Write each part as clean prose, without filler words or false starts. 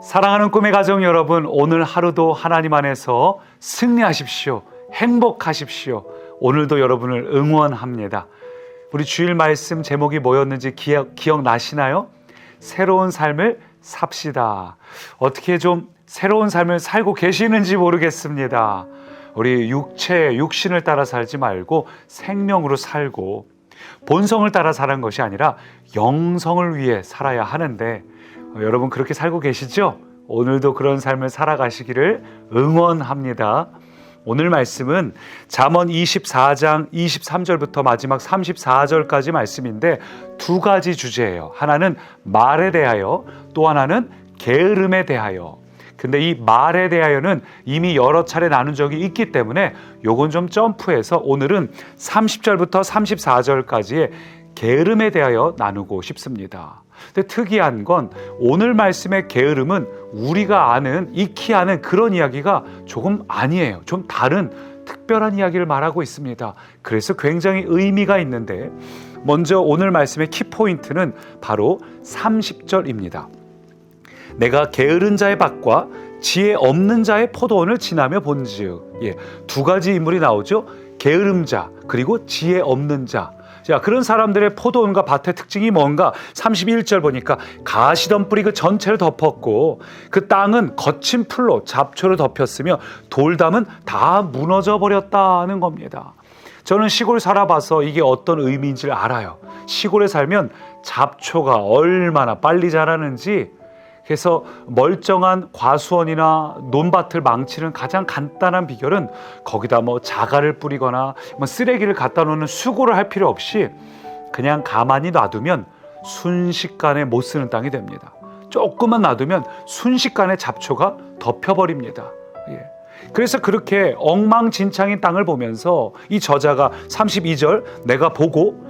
사랑하는 꿈의 가정 여러분, 오늘 하루도 하나님 안에서 승리하십시오. 행복하십시오. 오늘도 여러분을 응원합니다. 우리 주일 말씀 제목이 뭐였는지 기억나시나요? 새로운 삶을 삽시다. 어떻게 좀 새로운 삶을 살고 계시는지 모르겠습니다. 우리 육신을 따라 살지 말고 생명으로 살고 본성을 따라 사는 것이 아니라 영성을 위해 살아야 하는데 여러분 그렇게 살고 계시죠? 오늘도 그런 삶을 살아가시기를 응원합니다. 오늘 말씀은 잠언 24장 23절부터 마지막 34절까지 말씀인데 두 가지 주제예요. 하나는 말에 대하여, 또 하나는 게으름에 대하여. 근데 이 말에 대하여는 이미 여러 차례 나눈 적이 있기 때문에 요건 좀 점프해서 오늘은 30절부터 34절까지의 게으름에 대하여 나누고 싶습니다. 근데 특이한 건 오늘 말씀의 게으름은 우리가 아는, 익히 아는 그런 이야기가 조금 아니에요. 좀 다른 특별한 이야기를 말하고 있습니다. 그래서 굉장히 의미가 있는데 먼저 오늘 말씀의 키포인트는 바로 30절입니다. 내가 게으른 자의 밭과 지혜 없는 자의 포도원을 지나며 본즉. 두 가지 인물이 나오죠. 게으름 자 그리고 지혜 없는 자. 자, 그런 사람들의 포도원과 밭의 특징이 뭔가 31절 보니까 가시던 뿌리 그 전체를 덮었고 그 땅은 거친 풀로 잡초로 덮였으며 돌담은 다 무너져 버렸다는 겁니다. 저는 시골 살아봐서 이게 어떤 의미인지를 알아요. 시골에 살면 잡초가 얼마나 빨리 자라는지, 그래서 멀쩡한 과수원이나 논밭을 망치는 가장 간단한 비결은 거기다 자갈을 뿌리거나 쓰레기를 갖다 놓는 수고를 할 필요 없이 그냥 가만히 놔두면 순식간에 못 쓰는 땅이 됩니다. 조금만 놔두면 순식간에 잡초가 덮여버립니다. 그래서 그렇게 엉망진창인 땅을 보면서 이 저자가 32절 내가 보고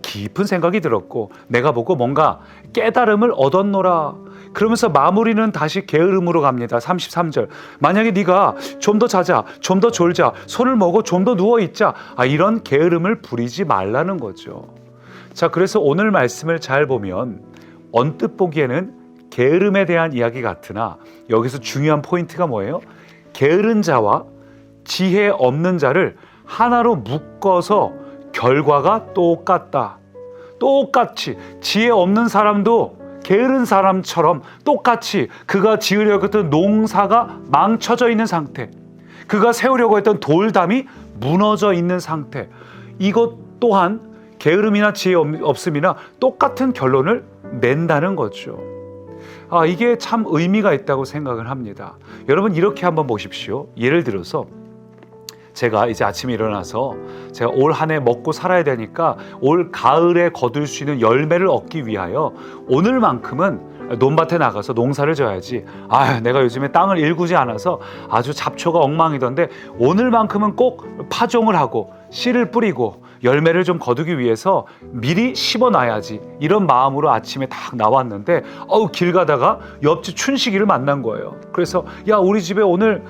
깊은 생각이 들었고 내가 보고 뭔가 깨달음을 얻었노라. 그러면서 마무리는 다시 게으름으로 갑니다. 33절 만약에 네가 좀 더 자자, 좀 더 졸자, 손을 모고 좀 더 누워있자, 이런 게으름을 부리지 말라는 거죠. 자, 그래서 오늘 말씀을 잘 보면 언뜻 보기에는 게으름에 대한 이야기 같으나 여기서 중요한 포인트가 뭐예요? 게으른 자와 지혜 없는 자를 하나로 묶어서 결과가 똑같다. 똑같이 지혜 없는 사람도 게으른 사람처럼 똑같이 그가 지으려고 했던 농사가 망쳐져 있는 상태, 그가 세우려고 했던 돌담이 무너져 있는 상태, 이것 또한 게으름이나 지혜 없음이나 똑같은 결론을 낸다는 거죠. 이게 참 의미가 있다고 생각을 합니다. 여러분 이렇게 한번 보십시오. 예를 들어서 제가 이제 아침에 일어나서 제가 올 한 해 먹고 살아야 되니까 올 가을에 거둘 수 있는 열매를 얻기 위하여 오늘만큼은 논밭에 나가서 농사를 져야지. 내가 요즘에 땅을 일구지 않아서 아주 잡초가 엉망이던데 오늘만큼은 꼭 파종을 하고 씨를 뿌리고 열매를 좀 거두기 위해서 미리 심어놔야지. 이런 마음으로 아침에 딱 나왔는데 길 가다가 옆집 춘식이를 만난 거예요. 그래서 야, 우리 집에 오늘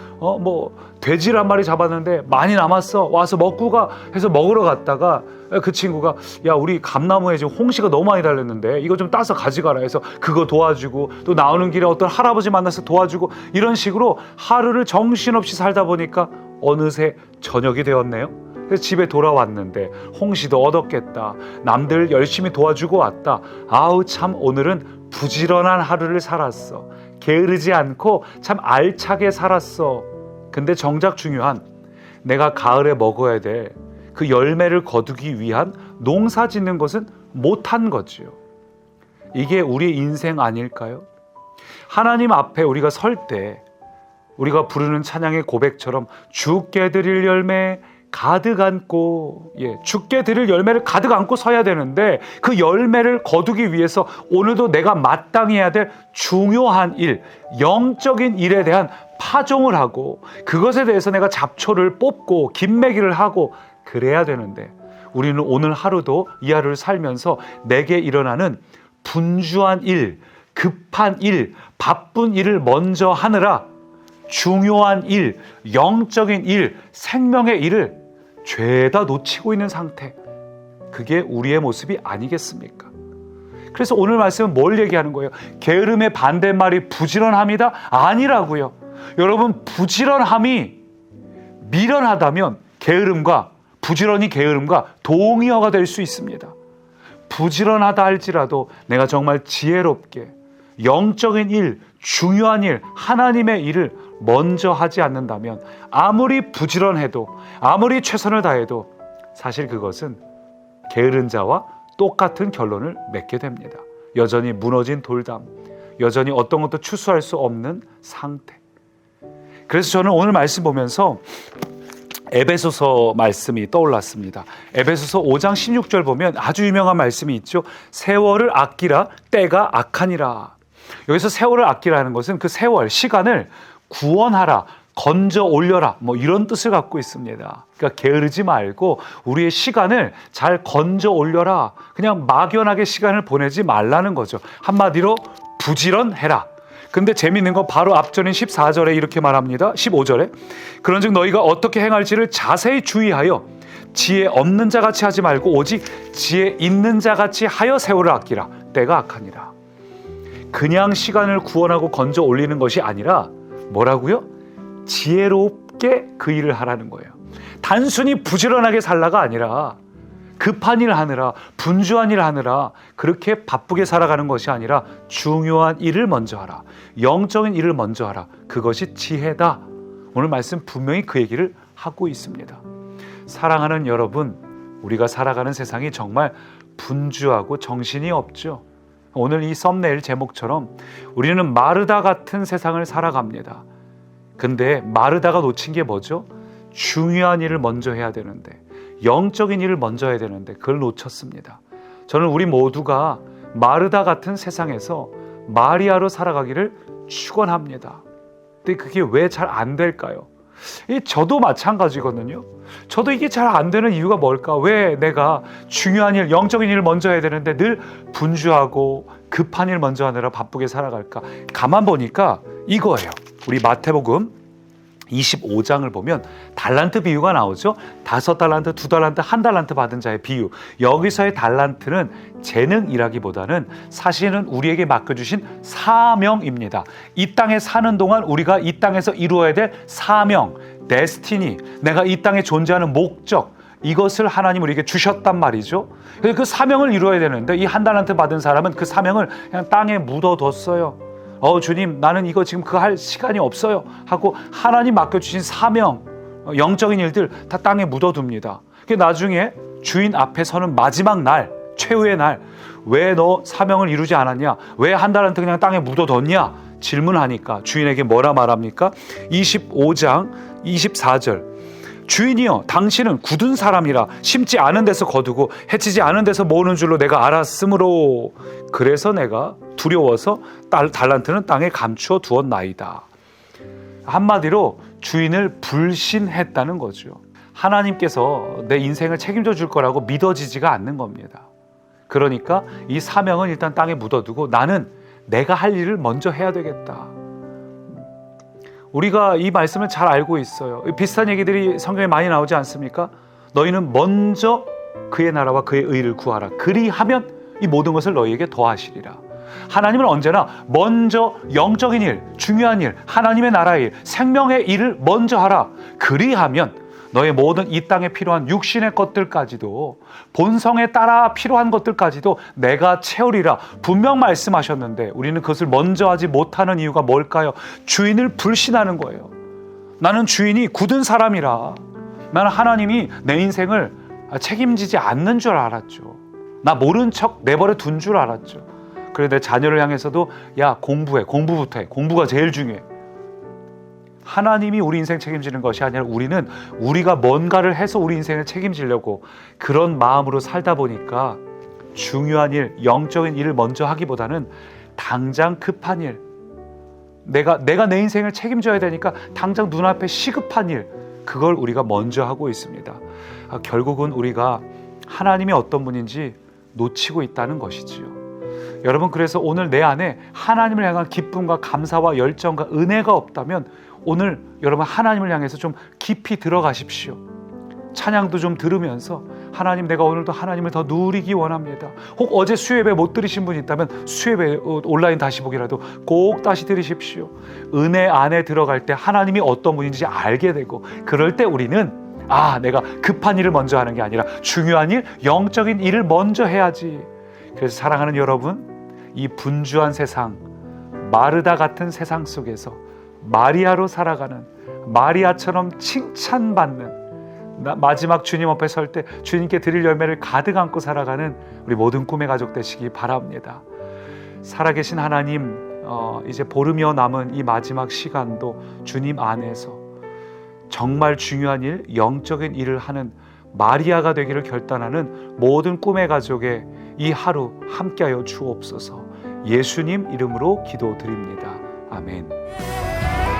돼지를 한 마리 잡았는데 많이 남았어, 와서 먹고 가 해서 먹으러 갔다가 그 친구가 야, 우리 감나무에 지금 홍시가 너무 많이 달렸는데 이거 좀 따서 가져가라 해서 그거 도와주고, 또 나오는 길에 어떤 할아버지 만나서 도와주고, 이런 식으로 하루를 정신없이 살다 보니까 어느새 저녁이 되었네요. 그래서 집에 돌아왔는데 홍시도 얻었겠다, 남들 열심히 도와주고 왔다, 참 오늘은 부지런한 하루를 살았어, 게으르지 않고 참 알차게 살았어. 근데 정작 중요한 내가 가을에 먹어야 될 그 열매를 거두기 위한 농사 짓는 것은 못한 거지요. 이게 우리의 인생 아닐까요? 하나님 앞에 우리가 설 때 우리가 부르는 찬양의 고백처럼 주께 드릴 열매 가득 안고, 주께 드릴 열매를 가득 안고 서야 되는데 그 열매를 거두기 위해서 오늘도 내가 마땅히 해야 될 중요한 일, 영적인 일에 대한 파종을 하고 그것에 대해서 내가 잡초를 뽑고 김매기를 하고 그래야 되는데 우리는 오늘 하루도 이 하루를 살면서 내게 일어나는 분주한 일, 급한 일, 바쁜 일을 먼저 하느라 중요한 일, 영적인 일, 생명의 일을 죄다 놓치고 있는 상태, 그게 우리의 모습이 아니겠습니까? 그래서 오늘 말씀은 뭘 얘기하는 거예요? 게으름의 반대말이 부지런함이다? 아니라고요. 여러분, 부지런함이 미련하다면 게으름과 부지런히 게으름과 동의어가 될 수 있습니다. 부지런하다 할지라도 내가 정말 지혜롭게 영적인 일, 중요한 일, 하나님의 일을 먼저 하지 않는다면 아무리 부지런해도 아무리 최선을 다해도 사실 그것은 게으른 자와 똑같은 결론을 맺게 됩니다. 여전히 무너진 돌담, 여전히 어떤 것도 추수할 수 없는 상태. 그래서 저는 오늘 말씀 보면서 에베소서 말씀이 떠올랐습니다. 에베소서 5장 16절 보면 아주 유명한 말씀이 있죠. 세월을 아끼라, 때가 악하니라. 여기서 세월을 아끼라는 것은 그 세월, 시간을 구원하라, 건져 올려라, 뭐 이런 뜻을 갖고 있습니다. 그러니까 게으르지 말고 우리의 시간을 잘 건져 올려라. 그냥 막연하게 시간을 보내지 말라는 거죠. 한마디로 부지런해라. 근데 재미있는 건 바로 앞전인 14절에 이렇게 말합니다. 15절에 그런즉 너희가 어떻게 행할지를 자세히 주의하여 지혜 없는 자같이 하지 말고 오직 지혜 있는 자같이 하여 세월을 아끼라. 때가 악하니라. 그냥 시간을 구원하고 건져 올리는 것이 아니라 뭐라고요? 지혜롭게 그 일을 하라는 거예요. 단순히 부지런하게 살라가 아니라 급한 일 하느라, 분주한 일 하느라 그렇게 바쁘게 살아가는 것이 아니라 중요한 일을 먼저 하라. 영적인 일을 먼저 하라. 그것이 지혜다. 오늘 말씀 분명히 그 얘기를 하고 있습니다. 사랑하는 여러분, 우리가 살아가는 세상이 정말 분주하고 정신이 없죠. 오늘 이 썸네일 제목처럼 우리는 마르다 같은 세상을 살아갑니다. 근데 마르다가 놓친 게 뭐죠? 중요한 일을 먼저 해야 되는데, 영적인 일을 먼저 해야 되는데 그걸 놓쳤습니다. 저는 우리 모두가 마르다 같은 세상에서 마리아로 살아가기를 축원합니다. 근데 그게 왜 잘 안 될까요? 저도 마찬가지거든요. 저도 이게 잘 안 되는 이유가 뭘까? 왜 내가 중요한 일, 영적인 일을 먼저 해야 되는데 늘 분주하고 급한 일 먼저 하느라 바쁘게 살아갈까? 가만 보니까 이거예요. 우리 마태복음 25장을 보면 달란트 비유가 나오죠. 5달란트, 2달란트, 1달란트 받은 자의 비유. 여기서의 달란트는 재능이라기보다는 사실은 우리에게 맡겨주신 사명입니다. 이 땅에 사는 동안 우리가 이 땅에서 이루어야 될 사명, 데스티니, 내가 이 땅에 존재하는 목적, 이것을 하나님 우리에게 주셨단 말이죠. 그 사명을 이루어야 되는데 이 1달란트 받은 사람은 그 사명을 그냥 땅에 묻어뒀어요. 주님, 나는 이거 지금 그거 할 시간이 없어요 하고 하나님 맡겨주신 사명, 영적인 일들 다 땅에 묻어둡니다. 나중에 주인 앞에 서는 마지막 날, 최후의 날, 왜 너 사명을 이루지 않았냐? 왜 1달란트 그냥 땅에 묻어뒀냐? 질문하니까 주인에게 뭐라 말합니까? 25장 24절 주인이여, 당신은 굳은 사람이라 심지 않은 데서 거두고 해치지 않은 데서 모으는 줄로 내가 알았으므로 그래서 내가 두려워서 달란트는 땅에 감추어 두었나이다. 한마디로 주인을 불신했다는 거죠. 하나님께서 내 인생을 책임져 줄 거라고 믿어지지가 않는 겁니다. 그러니까 이 사명은 일단 땅에 묻어두고 나는 내가 할 일을 먼저 해야 되겠다. 우리가 이 말씀을 잘 알고 있어요. 비슷한 얘기들이 성경에 많이 나오지 않습니까? 너희는 먼저 그의 나라와 그의 의를 구하라. 그리하면 이 모든 것을 너희에게 더하시리라. 하나님은 언제나 먼저 영적인 일, 중요한 일, 하나님의 나라의 일, 생명의 일을 먼저 하라. 그리하면 너의 모든 이 땅에 필요한 육신의 것들까지도, 본성에 따라 필요한 것들까지도 내가 채우리라 분명 말씀하셨는데 우리는 그것을 먼저 하지 못하는 이유가 뭘까요? 주인을 불신하는 거예요. 나는 주인이 굳은 사람이라, 나는 하나님이 내 인생을 책임지지 않는 줄 알았죠. 나 모른 척 내버려 둔 줄 알았죠. 그래 내 자녀를 향해서도 야, 공부해, 공부부터 해, 공부가 제일 중요해. 하나님이 우리 인생 책임지는 것이 아니라 우리는 우리가 뭔가를 해서 우리 인생을 책임지려고 그런 마음으로 살다 보니까 중요한 일, 영적인 일을 먼저 하기보다는 당장 급한 일, 내가 내 인생을 책임져야 되니까 당장 눈앞에 시급한 일, 그걸 우리가 먼저 하고 있습니다. 결국은 우리가 하나님이 어떤 분인지 놓치고 있다는 것이지요. 여러분, 그래서 오늘 내 안에 하나님을 향한 기쁨과 감사와 열정과 은혜가 없다면 오늘 여러분 하나님을 향해서 좀 깊이 들어가십시오. 찬양도 좀 들으면서 하나님, 내가 오늘도 하나님을 더 누리기 원합니다. 혹 어제 수요예배 못 들으신 분이 있다면 수요예배 온라인 다시 보기라도 꼭 다시 들으십시오. 은혜 안에 들어갈 때 하나님이 어떤 분인지 알게 되고, 그럴 때 우리는 내가 급한 일을 먼저 하는 게 아니라 중요한 일, 영적인 일을 먼저 해야지. 그래서 사랑하는 여러분, 이 분주한 세상, 마르다 같은 세상 속에서 마리아로 살아가는, 마리아처럼 칭찬받는, 마지막 주님 앞에 설 때 주님께 드릴 열매를 가득 안고 살아가는 우리 모든 꿈의 가족 되시기 바랍니다. 살아계신 하나님, 이제 보름여 남은 이 마지막 시간도 주님 안에서 정말 중요한 일, 영적인 일을 하는 마리아가 되기를 결단하는 모든 꿈의 가족의 이 하루 함께하여 주옵소서. 예수님 이름으로 기도드립니다. 아멘.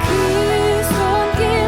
그 손길